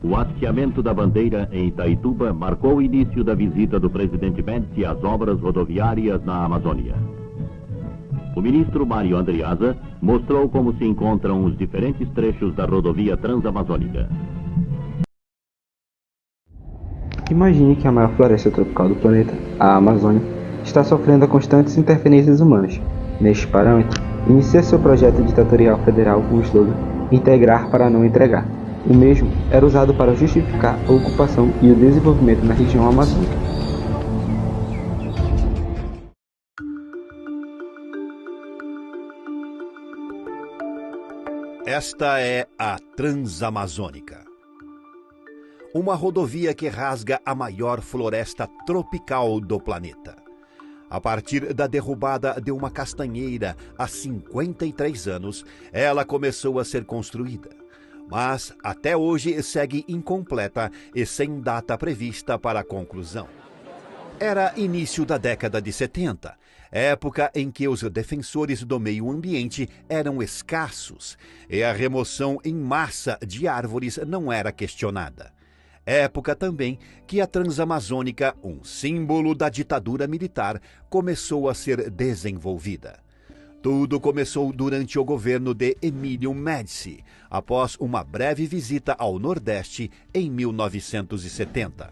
O hasteamento da bandeira em Itaituba marcou o início da visita do presidente Médici às obras rodoviárias na Amazônia. O ministro Mário Andreasa mostrou como se encontram os diferentes trechos da rodovia transamazônica. Imagine que a maior floresta tropical do planeta, a Amazônia, está sofrendo a constantes interferências humanas. Neste parâmetro, inicia seu projeto ditatorial federal com o slogan "Integrar para não entregar". O mesmo era usado para justificar a ocupação e o desenvolvimento na região amazônica. Esta é a Transamazônica. Uma rodovia que rasga a maior floresta tropical do planeta. A partir da derrubada de uma castanheira há 53 anos, ela começou a ser construída. Mas até hoje segue incompleta e sem data prevista para a conclusão. Era início da década de 70, época em que os defensores do meio ambiente eram escassos e a remoção em massa de árvores não era questionada. Época também que a Transamazônica, um símbolo da ditadura militar, começou a ser desenvolvida. Tudo começou durante o governo de Emílio Médici, após uma breve visita ao Nordeste em 1970.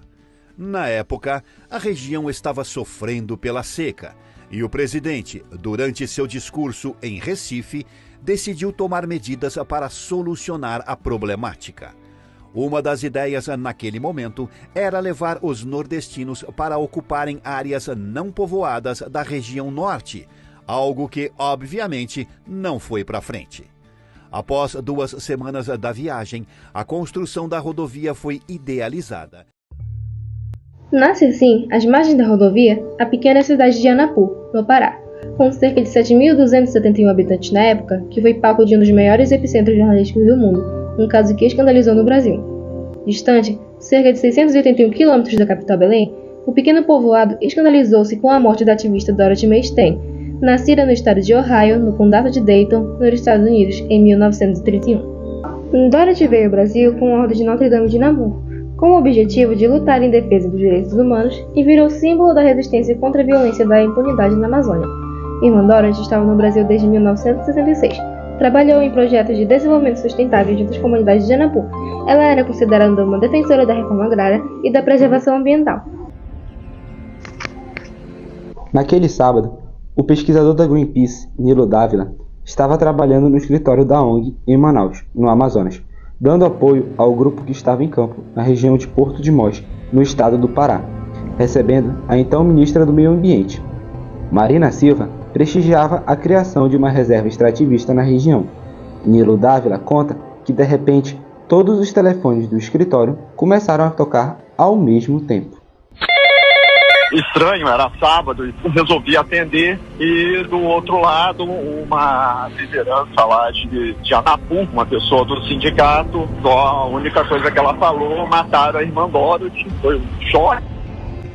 Na época, a região estava sofrendo pela seca e o presidente, durante seu discurso em Recife, decidiu tomar medidas para solucionar a problemática. Uma das ideias naquele momento era levar os nordestinos para ocuparem áreas não povoadas da região norte, algo que, obviamente, não foi para frente. Após 2 semanas da viagem, a construção da rodovia foi idealizada. Nasce assim, às margens da rodovia, a pequena cidade de Anapu, no Pará, com cerca de 7.271 habitantes na época, que foi palco de um dos maiores epicentros jornalísticos do mundo, um caso que escandalizou no Brasil. Distante, cerca de 681 quilômetros da capital Belém, o pequeno povoado escandalizou-se com a morte da ativista Dorothy Mae Stein, nascida no estado de Ohio, no condado de Dayton, nos Estados Unidos, em 1931. Dorothy veio ao Brasil com a Ordem de Notre Dame de Namur, com o objetivo de lutar em defesa dos direitos humanos e virou símbolo da resistência contra a violência da impunidade na Amazônia. Irmã Dorothy estava no Brasil desde 1966. Trabalhou em projetos de desenvolvimento sustentável junto às comunidades de Anapu. Ela era considerada uma defensora da reforma agrária e da preservação ambiental. Naquele sábado, o pesquisador da Greenpeace, Nilo Dávila, estava trabalhando no escritório da ONG em Manaus, no Amazonas, dando apoio ao grupo que estava em campo, na região de Porto de Mós, no estado do Pará, recebendo a então ministra do Meio Ambiente. Marina Silva prestigiava a criação de uma reserva extrativista na região. Nilo Dávila conta que, de repente, todos os telefones do escritório começaram a tocar ao mesmo tempo. Estranho, era sábado, e resolvi atender, e do outro lado uma liderança lá de Anapu, uma pessoa do sindicato, só a única coisa que ela falou: mataram a irmã Dorothy. Foi um choque.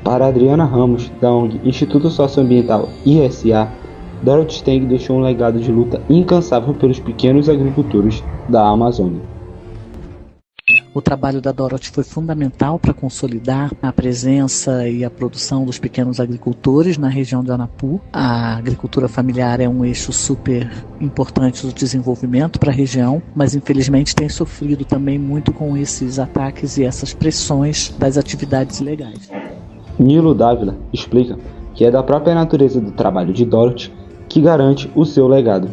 Para Adriana Ramos, da ONG Instituto Socioambiental ISA, Dorothy Stang deixou um legado de luta incansável pelos pequenos agricultores da Amazônia. O trabalho da Dorothy foi fundamental para consolidar a presença e a produção dos pequenos agricultores na região de Anapu. A agricultura familiar é um eixo super importante do desenvolvimento para a região, mas infelizmente tem sofrido também muito com esses ataques e essas pressões das atividades ilegais. Nilo Dávila explica que é da própria natureza do trabalho de Dorothy que garante o seu legado.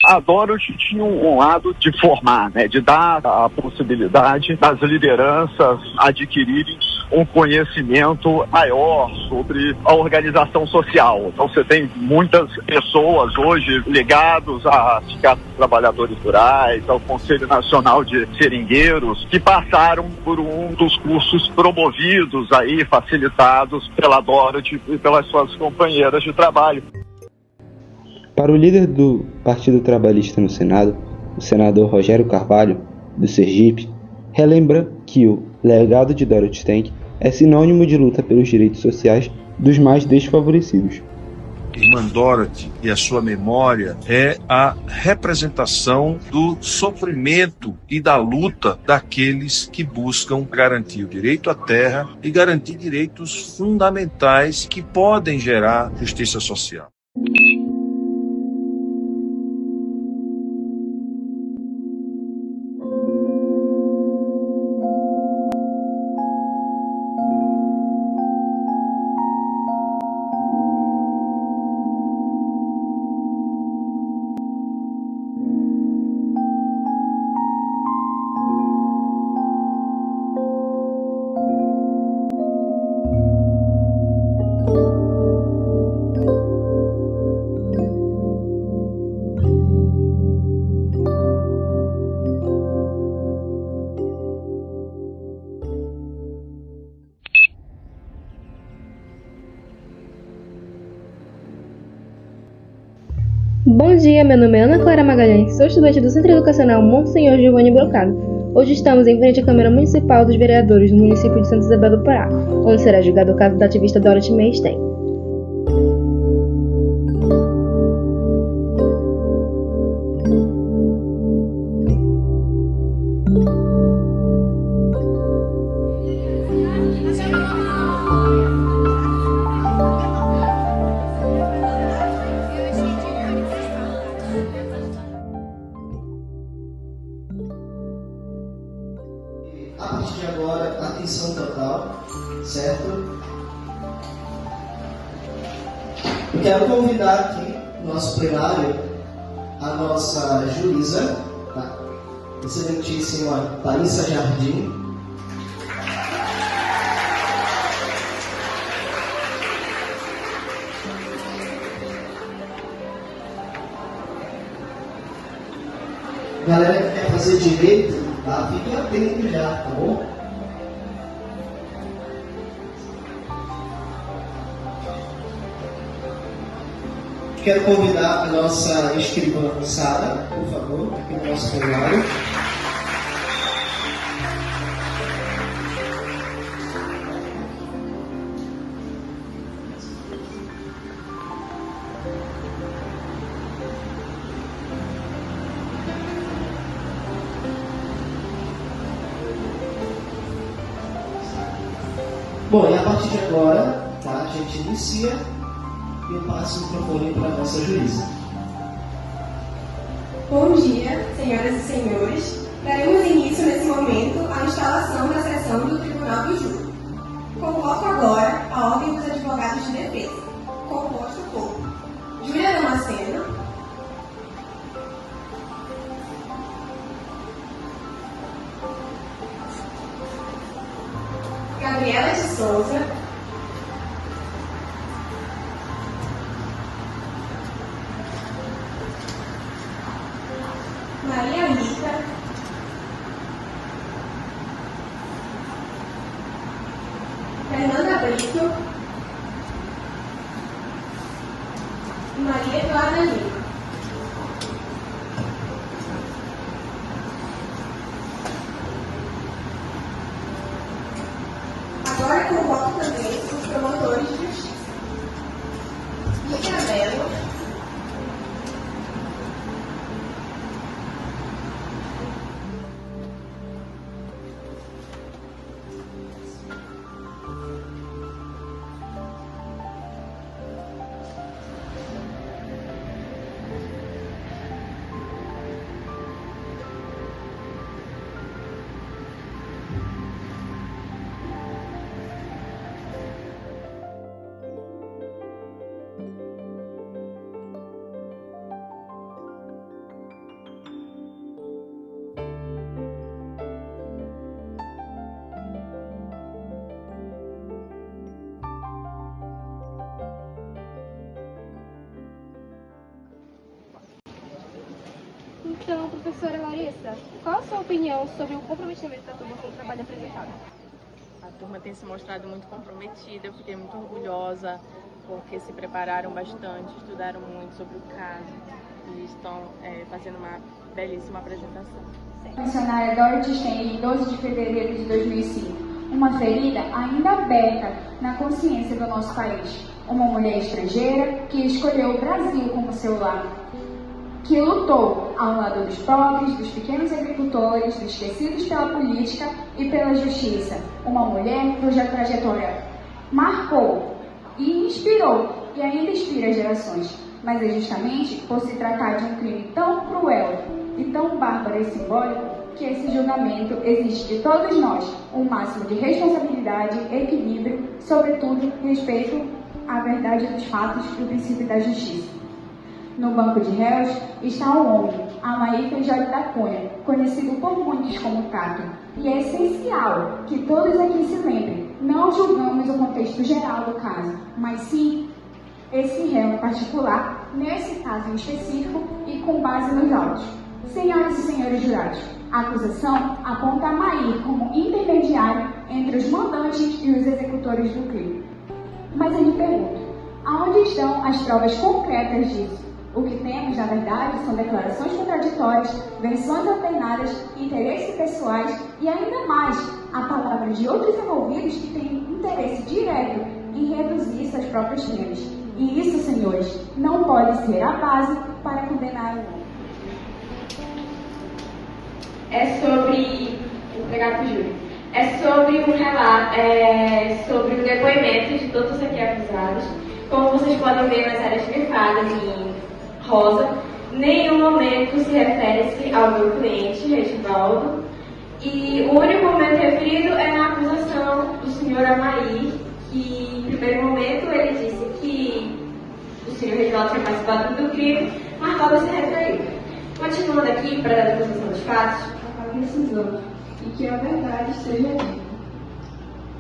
A Dorothy tinha um lado de formar, de dar a possibilidade das lideranças adquirirem um conhecimento maior sobre a organização social. Então você tem muitas pessoas hoje ligadas a Sindicato dos Trabalhadores Rurais, ao Conselho Nacional de Seringueiros, que passaram por um dos cursos promovidos aí, facilitados pela Dorothy e pelas suas companheiras de trabalho. Para o líder do Partido Trabalhista no Senado, o senador Rogério Carvalho, do Sergipe, relembra que o legado de Dorothy Stank é sinônimo de luta pelos direitos sociais dos mais desfavorecidos. Irmã Dorothy e a sua memória é a representação do sofrimento e da luta daqueles que buscam garantir o direito à terra e garantir direitos fundamentais que podem gerar justiça social. Bom dia, meu nome é Ana Clara Magalhães, sou estudante do Centro Educacional Monsenhor Giovanni Brocado. Hoje estamos em frente à Câmara Municipal dos Vereadores do município de Santa Isabel do Pará, onde será julgado o caso da ativista Dorothy Stank. A partir de agora, atenção total, certo? Eu quero convidar aqui no nosso plenário a nossa juíza, tá? Excelentíssima Thaísa Jardim. Galera que quer fazer direito, tá? Fique atento já, tá bom? Quero convidar a nossa escrivã Sara, por favor, aqui no nosso plenário. Bom, e a partir de agora, tá, a gente inicia e eu passo o microfone para a nossa juíza. Bom dia, senhoras e senhores. Daremos início nesse momento à instalação da sessão do Tribunal do Júri. Convoco agora a Ordem dos Advogados de Defesa, composto por Júlia Damasceno, Gabriela de Souza, Maria Rita, Fernanda Brito e Maria Eduarda Lima. Agora convoco também os promotores de justiça. Rita Mello, Então, professora Larissa, qual a sua opinião sobre o comprometimento da turma com o trabalho apresentado? A turma tem se mostrado muito comprometida, eu fiquei muito orgulhosa porque se prepararam bastante, estudaram muito sobre o caso e estão fazendo uma belíssima apresentação. A missionária Dorothy Stein, em 12 de fevereiro de 2005, uma ferida ainda aberta na consciência do nosso país. Uma mulher estrangeira que escolheu o Brasil como seu lar, que lutou ao lado dos pobres, dos pequenos agricultores, dos esquecidos pela política e pela justiça. Uma mulher cuja trajetória marcou e inspirou e ainda inspira gerações. Mas é justamente por se tratar de um crime tão cruel e tão bárbaro e simbólico que esse julgamento exige de todos nós um máximo de responsabilidade, equilíbrio, sobretudo respeito à verdade dos fatos e o princípio da justiça. No banco de réus está o homem, Amair Feijó da Cunha, conhecido por muitos como Cato. E é essencial que todos aqui se lembrem, não julgamos o contexto geral do caso, mas sim esse réu em particular, nesse caso em específico e com base nos autos. Senhoras e senhores jurados, a acusação aponta Amair como intermediário entre os mandantes e os executores do crime. Mas eu lhe pergunto, aonde estão as provas concretas disso? O que temos, na verdade, são declarações contraditórias, versões alternadas, interesses pessoais e ainda mais a palavra de outros envolvidos que têm interesse direto em reduzir suas próprias penas. E isso, senhores, não pode ser a base para condenar o homem. É sobre o pregato júri. É sobre um relato, sobre o depoimento de todos aqui acusados. Como vocês podem ver nas áreas grifadas em rosa, nenhum momento se refere-se ao meu cliente, Regivaldo, e o único momento referido é na acusação do senhor Amair, que, em primeiro momento, ele disse que o senhor Regivaldo tinha participado do crime, mas logo se retraiu. Continuando aqui, para dar a acusação dos fatos, precisamos e que a verdade seja dita.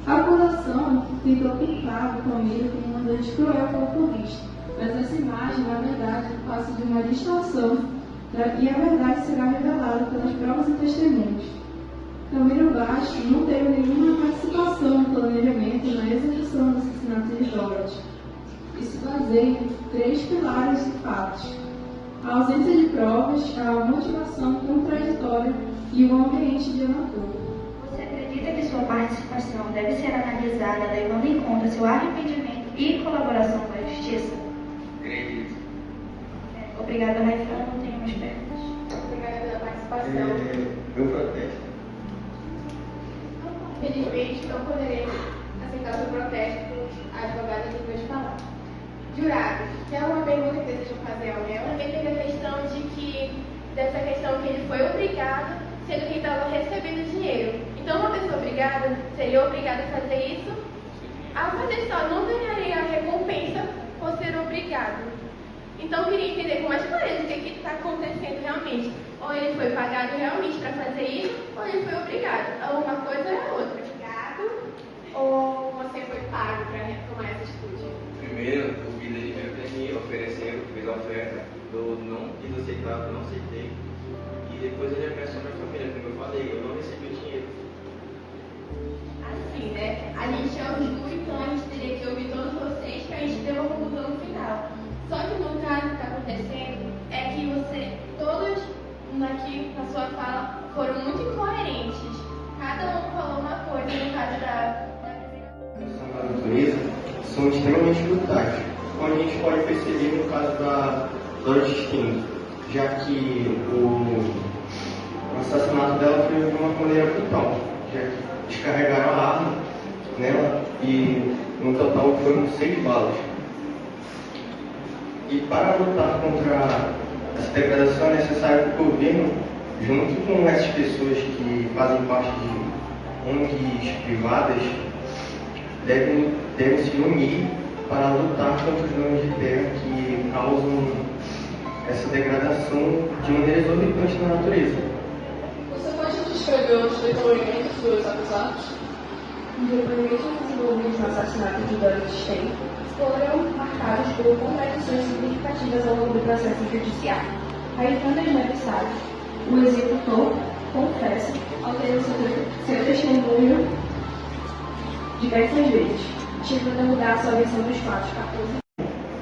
A acusação tentou pintar o família como uma noite cruel e populista, mas essa imagem, na verdade, passa de uma distorção e a verdade será revelada pelas provas e testemunhos. Camilo Baixo não teve nenhuma participação no planejamento e na execução do assassinato de Dorothy. Isso baseia em 3 pilares de fatos: a ausência de provas, a motivação contraditória e o ambiente de anatomia. Você acredita que sua participação deve ser analisada levando em conta seu arrependimento e colaboração com a justiça? Acredito. Obrigada, Raifana. Não tenho mais perguntas. Obrigada pela participação. Eu protesto. Infelizmente, não poderei aceitar seu protesto com a advogada que vai falar. Jurados, tem alguma pergunta que desejam fazer ao réu? Também teve a questão de que, dessa questão que ele foi obrigado, sendo que estava recebendo dinheiro. Então, uma pessoa obrigada seria obrigada a fazer isso, a fazer só, não ganharia a recompensa por ser obrigado. Então, eu queria entender com mais clareza o que está acontecendo realmente. Ou ele foi pagado realmente para fazer isso, ou ele foi obrigado. Uma coisa é a outra. Obrigado, ou você foi pago para tomar essa atitude? Primeiro, o pedido de dinheiro para mim, ofereceram, fiz a oferta, eu não quis aceitar, não aceitei. E depois ele ameaçou minha família, como eu falei, eu não recebi o dinheiro. Assim, né? A gente é o júri, então a gente teria que ouvir todos vocês para a gente ter uma conclusão no final. Só que no caso que está acontecendo é que todos aqui na sua fala foram muito incoerentes. Cada um falou uma coisa no caso da natureza são extremamente brutais, como a gente pode perceber no caso da Dorothy Stein, já que o assassinato dela foi de uma maneira brutal, já que descarregaram a arma nela e no total foram 6 balas. E para lutar contra essa degradação é necessário que o governo, junto com essas pessoas que fazem parte de ONGs privadas, devem se unir para lutar contra os danos de terra que causam essa degradação de maneira exorbitante na natureza. Você pode descrever os depoimentos dos acusados? Os depoimentos envolvidos no assassinato de Dorothy Stein foram marcados por contradições significativas ao longo do processo judiciário. Raifana Jane Salles O executor confessa, alterando seu testemunho diversas vezes, chegando a mudar sua versão dos fatos.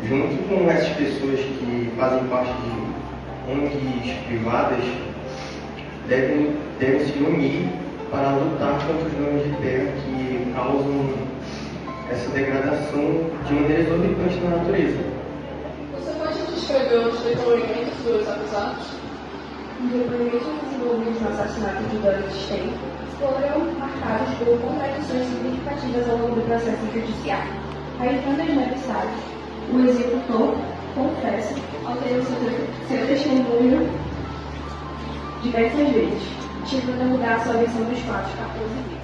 Junto com essas pessoas que fazem parte de ONGs privadas, devem se unir para lutar contra os danos de terra que causam essa degradação de maneira exorbitante na natureza. Você pode descrever os depoimentos dos acusados? Os depoimentos desenvolvidos no assassinato de Dorothy Stein foram marcados por contradições significativas ao longo do processo judiciário. Raifran das Neves Salles, o executor confessa, alterando seu testemunho diversas vezes, chegando a mudar sua versão dos fatos 14 vezes.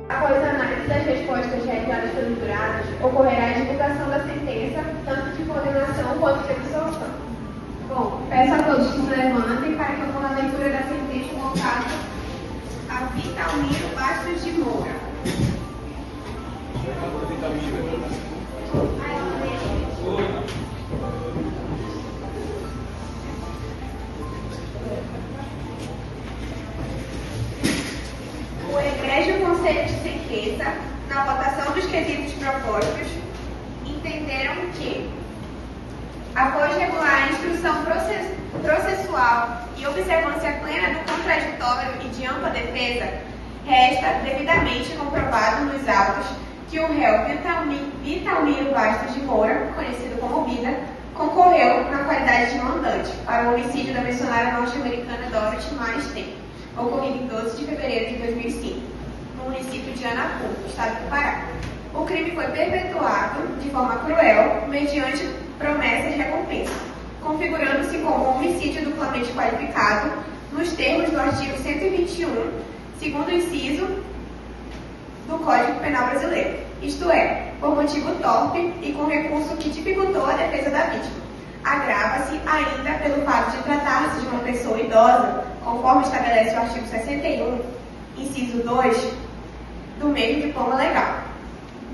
Após a análise das respostas realizadas pelos jurados, ocorrerá a divulgação da sentença, tanto de condenação quanto de absolução. Bom, peço a todos que se levantem para que eu faça a leitura da sentença colocada a Vitalmiro Bastos de Moura. O egrégio Conselho de Sentença, na votação dos quesitos propostos, entenderam que, após regular a instrução processual e observância plena do contraditório e de ampla defesa, resta devidamente comprovado nos autos que o réu Vitalmiro Bastos de Moura, conhecido como Vida, concorreu na qualidade de mandante para o homicídio da missionária norte-americana Dorothy Stein, ocorrido em 12 de fevereiro de 2005, no município de Anapu, estado do Pará. O crime foi perpetuado de forma cruel, mediante promessa e recompensa, configurando-se como um homicídio duplamente qualificado, nos termos do artigo 121, segundo inciso do Código Penal Brasileiro, isto é, por motivo torpe e com recurso que dificultou a defesa da vítima. Agrava-se ainda pelo fato de tratar-se de uma pessoa idosa, conforme estabelece o artigo 61, inciso 2, do mesmo diploma legal.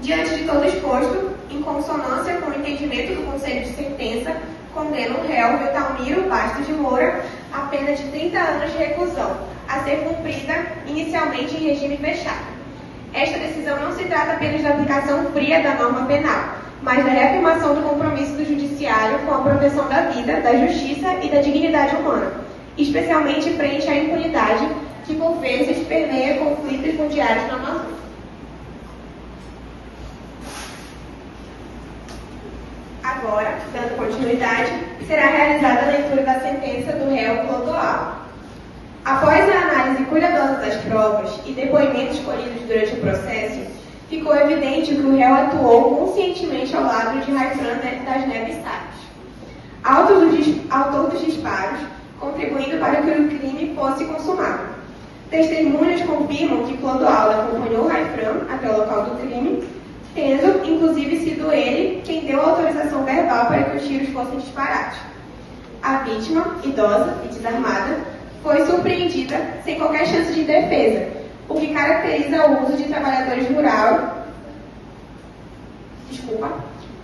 Diante de todo exposto, em consonância com o entendimento do Conselho de Sentença, condena o réu Vitalmiro Bastos de Moura a pena de 30 anos de reclusão, a ser cumprida inicialmente em regime fechado. Esta decisão não se trata apenas da aplicação fria da norma penal, mas da reafirmação do compromisso do Judiciário com a proteção da vida, da justiça e da dignidade humana, especialmente frente à impunidade que, por vezes, permeia conflitos fundiários na Amazônia. Agora, dando continuidade, será realizada a leitura da sentença do réu Clodoaldo. Após a análise cuidadosa das provas e depoimentos colhidos durante o processo, ficou evidente que o réu atuou conscientemente ao lado de Raifran das Neves Salles, autor dos disparos, contribuindo para que o crime fosse consumado. Testemunhas confirmam que Clodoaldo acompanhou Raifran até o local do crime, tendo, inclusive, sido ele quem deu a autorização verbal para que os tiros fossem disparados. A vítima, idosa e desarmada, foi surpreendida sem qualquer chance de defesa, o que caracteriza o uso de trabalhadores rurais.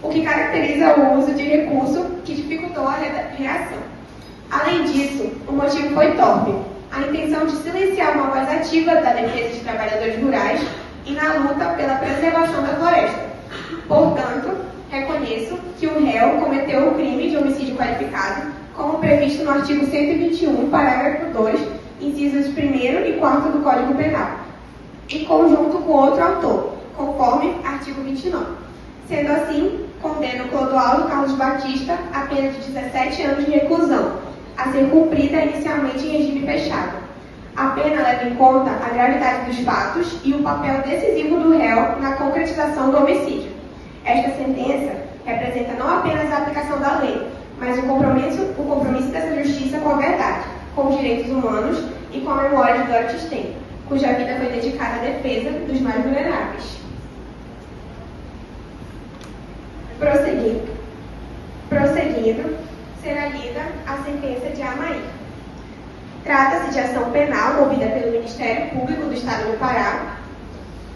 O que caracteriza o uso de recurso que dificultou a reação. Além disso, o motivo foi torpe, a intenção de silenciar uma voz ativa da defesa de trabalhadores rurais e na luta pela preservação da floresta. Portanto, reconheço que o réu cometeu o crime de homicídio qualificado, como previsto no artigo 121, parágrafo 2, incisos 1º e 4º do Código Penal, em conjunto com outro autor, conforme artigo 29. Sendo assim, condeno Clodoaldo Carlos Batista a pena de 17 anos de reclusão, a ser cumprida inicialmente em regime fechado. A pena leva em conta a gravidade dos fatos e o papel decisivo do réu na concretização do homicídio. Esta sentença representa não apenas a aplicação da lei, mas o compromisso dessa justiça com a verdade, com os direitos humanos e com a memória de Dorothy Stein, cuja vida foi dedicada à defesa dos mais vulneráveis. Prosseguindo, será lida a sentença de Amaí. Trata-se de ação penal movida pelo Ministério Público do Estado do Pará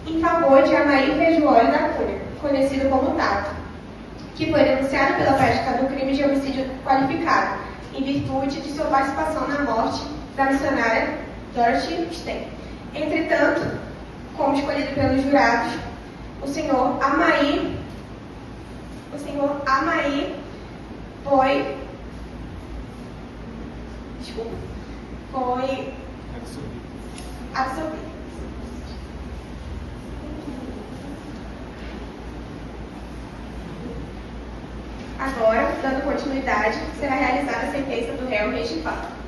em favor de Amaí Feijoolho da Cunha, conhecido como Tato, que foi denunciado pela prática do crime de homicídio qualificado, em virtude de sua participação na morte da missionária Dorothy Stein. Entretanto, como escolhido pelos jurados, o senhor Amai foi absorvido. Agora, dando continuidade, será realizada a sentença do réu Regivaldo.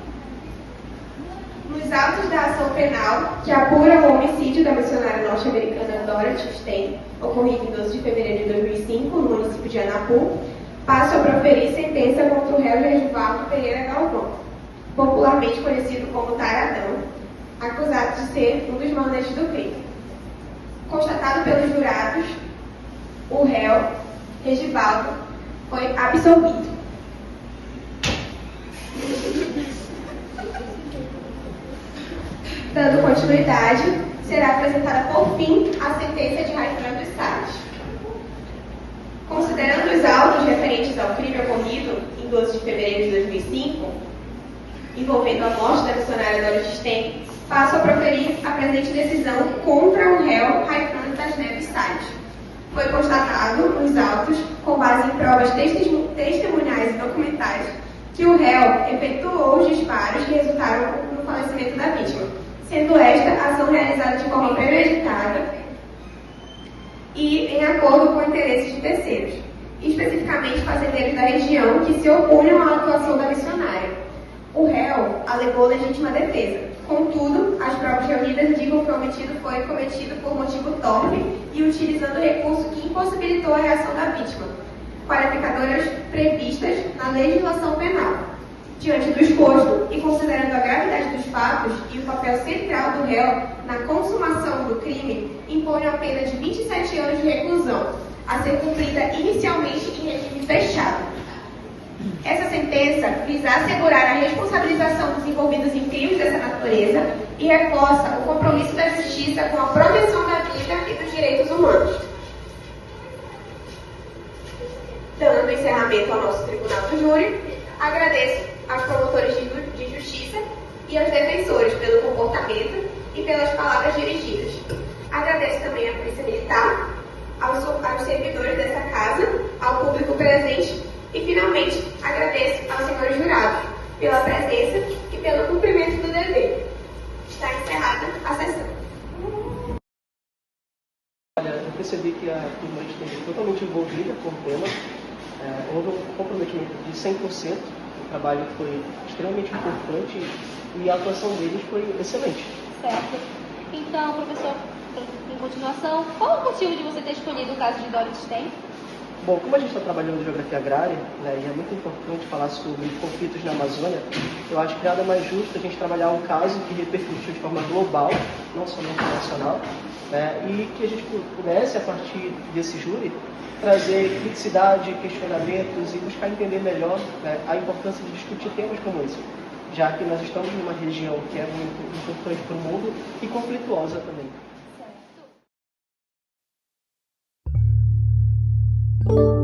Nos autos da ação penal que apura o homicídio da missionária norte-americana Dorothy Stein, ocorrido em 12 de fevereiro de 2005, no município de Anapu, passo a proferir sentença contra o réu Regivaldo Pereira Galvão, popularmente conhecido como Taradão, acusado de ser um dos mandantes do crime. Constatado pelos jurados, o réu Regivaldo foi absolvido. Dando continuidade, será apresentada por fim a sentença de Raifran dos Salles. Considerando os autos referentes ao crime ocorrido em 12 de fevereiro de 2005, envolvendo a morte da missionária Dorothy Stein, passo a proferir a presente decisão contra o réu Raifran das Neves Salles. Foi constatado nos autos, com base em provas testemunhais e documentais, que o réu efetuou os disparos que resultaram no falecimento da vítima, sendo esta ação realizada de forma premeditada e em acordo com interesses de terceiros, especificamente fazendeiros da região que se opunham à atuação da missionária. O réu alegou legítima defesa. Contudo, as provas reunidas indicam que o homicídio foi cometido por motivo torpe e utilizando recurso que impossibilitou a reação da vítima, qualificadoras previstas na legislação penal. Diante do exposto e considerando a gravidade dos fatos e o papel central do réu na consumação do crime, imponho a pena de 27 anos de reclusão, a ser cumprida inicialmente em regime fechado. Essa sentença visa assegurar a responsabilização dos envolvidos em crimes dessa natureza e reforça o compromisso da justiça com a proteção da vida e dos direitos humanos. Dando encerramento ao nosso Tribunal do Júri, agradeço aos promotores de justiça e aos defensores pelo comportamento e pelas palavras dirigidas. Agradeço também à Polícia Militar, aos servidores dessa casa, ao público presente e, finalmente, agradeço aos senhores jurados pela presença e pelo cumprimento do dever. Está encerrada a sessão. Olha, eu percebi que a turma esteve totalmente envolvida com o tema. Houve um comprometimento de 100%. O trabalho foi extremamente importante e a atuação deles foi excelente. Certo. Então, professor, em continuação, qual o motivo de você ter escolhido o caso de Dorothy Stein? Bom, como a gente está trabalhando em geografia agrária, né, e é muito importante falar sobre conflitos na Amazônia, eu acho que nada mais justo a gente trabalhar um caso que repercutiu de forma global, não somente nacional, né, e que a gente pudesse, a partir desse júri, trazer criticidade, questionamentos e buscar entender melhor, né, a importância de discutir temas como esse, já que nós estamos numa região que é muito importante para o mundo e conflituosa também. Certo.